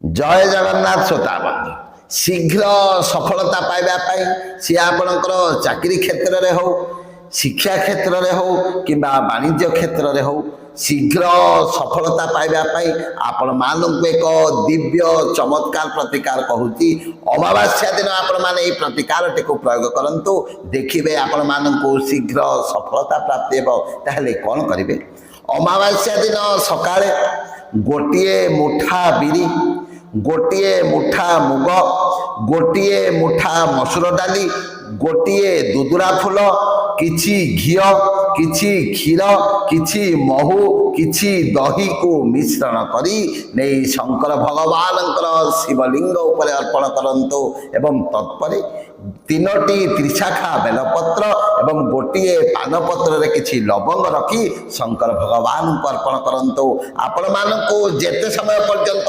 जय जगन्नाथ श्रोता बंधु शीघ्र सफलता पाइबापी सी आपणकर चाकरी क्षेत्र में हो शिक्षा क्षेत्र में हो कि वाणिज्य क्षेत्र में हो शीघ्र सफलता पाइबापी आपण मानक एक दिव्य चमत्कार प्रतिकार कहूँ अमावास्या दिन आपण मैंने ये प्रतिकार टी प्रयोग करंतु देखिए आपण मानक शीघ्र सफलता प्राप्ति हो ताहले कौन करेंगे अमावास्या दिन सकाळे गोटे मुठा बिरी गोटे मुठा मुग गोटे मुठा मसूर डाली गोटे दुदुरा फूल किछि घिय किछि क्षीर किछि महू किछि दही को मिश्रण करी नहीं शंकर भगवान शिवलिंग उपरे अर्पण करंतु एवं तत्परे तीनोटी त्रिशाखा बेलपत्र एवं गोटे पानपत्र रे किछि लवंग रखी शंकर भगवान को अर्पण करंतु आपण मानकु जेते समय पर्यंत